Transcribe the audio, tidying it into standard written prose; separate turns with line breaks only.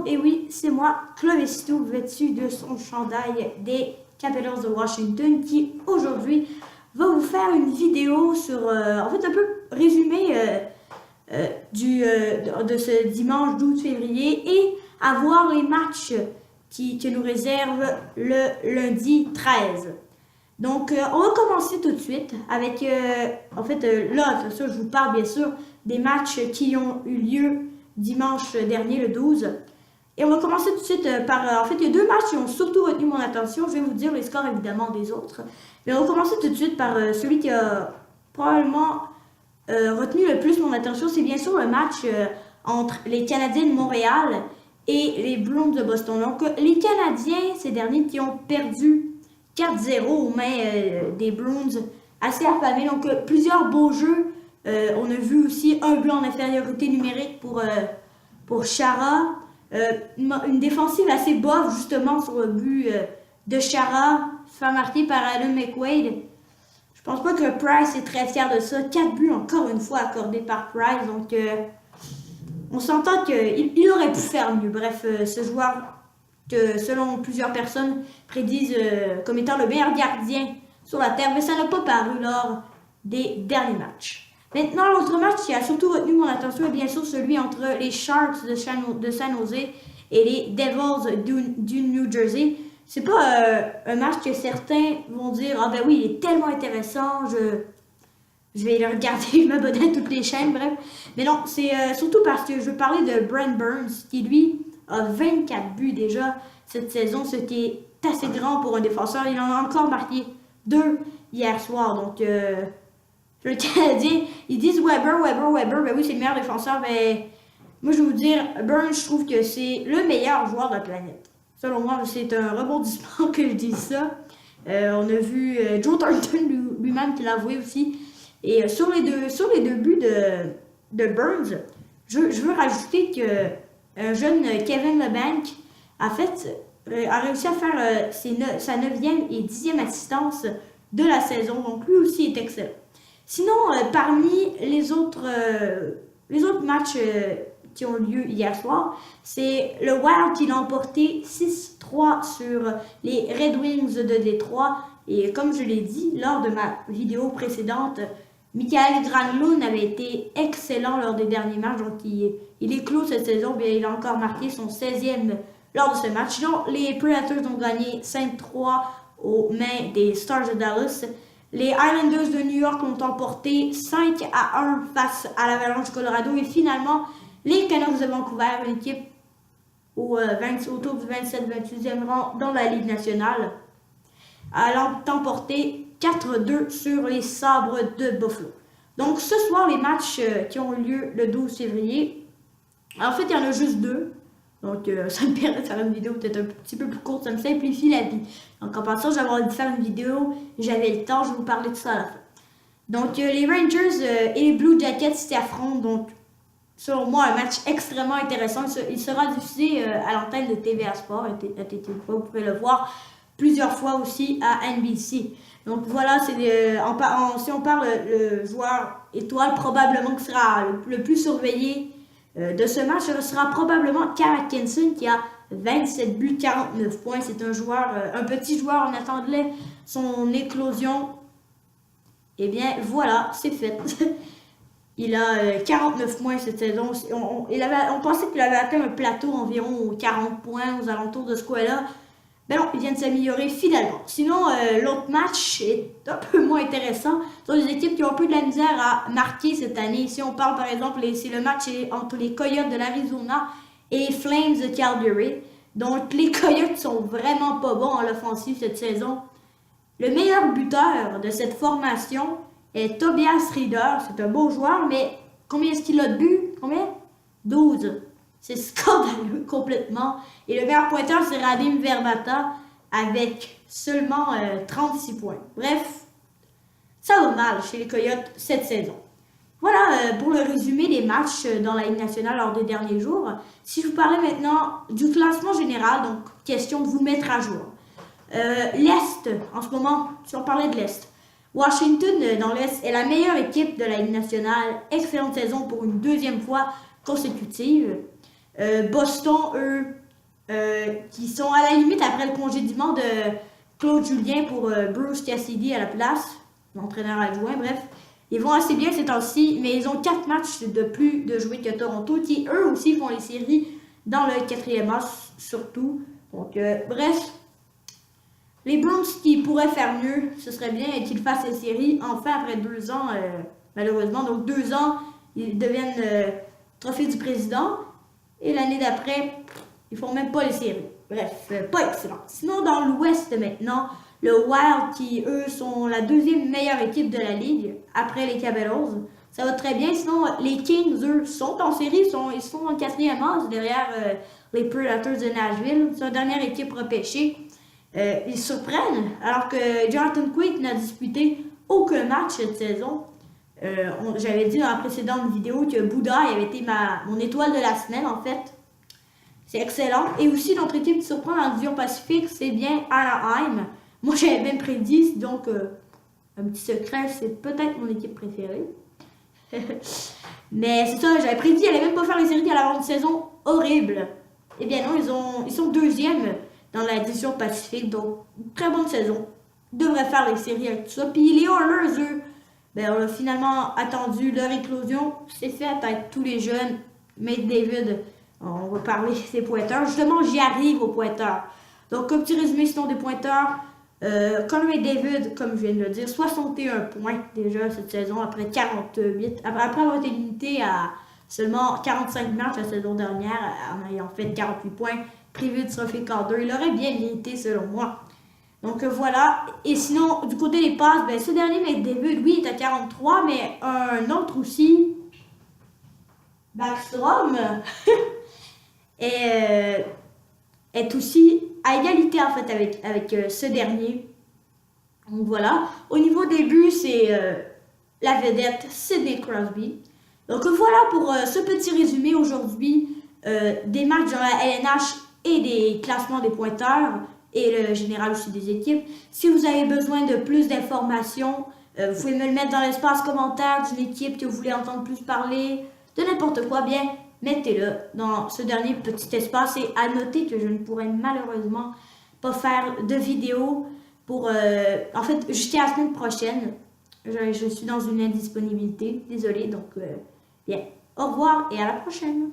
monde, et oui, c'est moi, Clovesito, vêtu de son chandail des Capitals de Washington, qui aujourd'hui va vous faire une vidéo sur, en fait, un peu résumé de ce dimanche 12 février et à voir les matchs que nous réserve le lundi 13. Donc, on va commencer tout de suite avec, là, ça, je vous parle bien sûr des matchs qui ont eu lieu dimanche dernier, le 12. Et on va commencer tout de suite par, il y a deux matchs qui ont surtout retenu mon attention. Je vais vous dire les scores évidemment des autres. Mais on va commencer tout de suite par celui qui a probablement retenu le plus mon attention. C'est bien sûr le match entre les Canadiens de Montréal et les Bruins de Boston. Donc, les Canadiens, ces derniers qui ont perdu 4-0 aux mains des Bruins, assez affamés. Donc, plusieurs beaux jeux. On a vu aussi un but en infériorité numérique pour Chara. Une défensive assez bof, justement, sur le but de Chara, fait marquer par Adam McQuaid. Je pense pas que Price est très fier de ça. 4 buts, encore une fois, accordés par Price. Donc, on s'entend qu'il aurait pu faire mieux. Bref, ce joueur que, selon plusieurs personnes, prédisent comme étant le meilleur gardien sur la Terre. Mais ça n'a pas paru lors des derniers matchs. Maintenant, l'autre match qui a surtout retenu mon attention est bien sûr celui entre les Sharks de San Jose et les Devils du New Jersey. C'est pas un match que certains vont dire « Ah ben oui, il est tellement intéressant, je vais le regarder, je m'abonne à toutes les chaînes, bref. » Mais non, c'est surtout parce que je veux parler de Brent Burns, qui lui a 24 buts déjà cette saison, ce qui est assez grand pour un défenseur. Il en a encore marqué 2 hier soir, donc... le Canadien, ils disent Weber, ben oui, c'est le meilleur défenseur, mais moi, je vais vous dire, Burns, je trouve que c'est le meilleur joueur de la planète. Selon moi, c'est un rebondissement que je dise ça. On a vu Joe Thornton lui-même qui l'a avoué aussi. Et sur les deux buts de Burns, je veux rajouter que un jeune Kevin Labanc a réussi à faire sa 9e et 10e assistance de la saison. Donc, lui aussi est excellent. Sinon, parmi les autres matchs qui ont lieu hier soir, c'est le Wild qui l'a emporté 6-3 sur les Red Wings de Détroit. Et comme je l'ai dit lors de ma vidéo précédente, Mikael Granlund avait été excellent lors des derniers matchs. Donc, il est clos cette saison. Bien, il a encore marqué son 16e lors de ce match. Donc, les Predators ont gagné 5-3 aux mains des Stars de Dallas. Les Islanders de New York ont emporté 5-1 face à l'Avalanche Colorado. Et finalement, les Canucks de Vancouver, une équipe autour du 27-28e rang dans la Ligue nationale, a emporté 4-2 sur les Sabres de Buffalo. Donc ce soir, les matchs qui ont lieu le 12 février, en fait, il y en a juste 2. Donc, ça me permet de faire une vidéo peut-être un petit peu plus courte, ça me simplifie la vie. Donc, en passant, j'avais envie de faire une vidéo, j'avais le temps, je vais vous parler de ça à la fin. Donc, les Rangers et les Blue Jackets s'y affrontent. Donc, selon moi, un match extrêmement intéressant. Il sera diffusé à l'antenne de TVA Sport, vous pourrez le voir plusieurs fois aussi à NBC. Donc, voilà, si on parle le joueur étoile, probablement qui sera le plus surveillé de ce match, ce sera probablement Cam Atkinson qui a 27 buts, 49 points. C'est un petit joueur, on attendait son éclosion. Eh bien, voilà, c'est fait. Il a 49 points cette saison. On pensait qu'il avait atteint un plateau environ 40 points aux alentours de ce coin-là. Ben non, il vient de s'améliorer finalement. Sinon, l'autre match est un peu moins intéressant. Ce sont des équipes qui ont un peu de la misère à marquer cette année. Si on parle par exemple, c'est le match entre les Coyotes de l'Arizona et les Flames de Calgary. Donc, les Coyotes sont vraiment pas bons en l'offensive cette saison. Le meilleur buteur de cette formation est Tobias Rieder. C'est un beau joueur, mais combien est-ce qu'il a de buts? Combien? 12. C'est scandaleux complètement. Et le meilleur pointeur, c'est Radim Verbata avec seulement 36 points. Bref, ça va mal chez les Coyotes cette saison. Voilà pour le résumé des matchs dans la Ligue nationale lors des derniers jours. Si je vous parlais maintenant du classement général, donc question de vous mettre à jour. L'Est, en ce moment, si on parlait de l'Est. Washington, dans l'Est, est la meilleure équipe de la Ligue nationale. Excellente saison pour une 2e fois consécutive. Boston, eux, qui sont à la limite après le congédiement de Claude Julien pour Bruce Cassidy à la place, l'entraîneur adjoint, bref. Ils vont assez bien ces temps-ci, mais ils ont 4 matchs de plus de jouer que Toronto, qui eux aussi font les séries dans le 4e as, surtout. Donc, bref, les Browns qui pourraient faire mieux, ce serait bien qu'ils fassent les séries, enfin après 2 ans, malheureusement. Donc, 2 ans, ils deviennent trophée du président, et l'année d'après, ils font même pas les séries. Bref, pas excellent. Sinon, dans l'Ouest maintenant, le Wild, qui eux sont la 2e meilleure équipe de la ligue, après les Capitals, ça va très bien. Sinon, les Kings, eux, sont en série, ils sont en 4e as, derrière les Predators de Nashville. C'est la dernière équipe repêchée. Ils surprennent, alors que Jonathan Quick n'a disputé aucun match cette saison. J'avais dit dans la précédente vidéo que Bouddha avait été mon étoile de la semaine, en fait. C'est excellent. Et aussi, notre équipe qui surprend dans la division Pacifique, c'est bien Anaheim. Moi, j'avais même prédit, donc un petit secret, c'est peut-être mon équipe préférée. Mais c'est ça, j'avais prédit, elle allait même pas faire les séries à l'avant de saison horrible. Eh bien non, ils sont 2e dans la division Pacifique, donc très bonne saison. Ils devraient faire les séries avec tout ça. Puis les Oilers, eux, ben, on a finalement attendu leur éclosion. C'est fait avec tous les jeunes. Mais David, on va parler des pointeurs. Justement, j'y arrive aux pointeurs. Donc, comme petit résumé, sinon des pointeurs, Connor McDavid, comme je viens de le dire, 61 points déjà cette saison après 48. Après avoir été limité à seulement 45 matchs la saison dernière, en ayant fait 48 points, privé de trophée Calder, il aurait bien mérité selon moi. Donc voilà. Et sinon, du côté des passes, ben, ce dernier McDavid, oui, il est à 43, mais un autre aussi, Backstrom, est aussi à égalité en fait avec ce dernier. Donc voilà. Au niveau des buts, c'est la vedette Sidney Crosby. Donc voilà pour ce petit résumé aujourd'hui des matchs dans la LNH et des classements des pointeurs et le général aussi des équipes. Si vous avez besoin de plus d'informations, vous pouvez me le mettre dans l'espace commentaire d'une équipe que vous voulez entendre plus parler, de n'importe quoi, bien, mettez-le dans ce dernier petit espace et à noter que je ne pourrai malheureusement pas faire de vidéo pour, en fait, jusqu'à la semaine prochaine. Je suis dans une indisponibilité, désolée, donc, bien, au revoir et à la prochaine.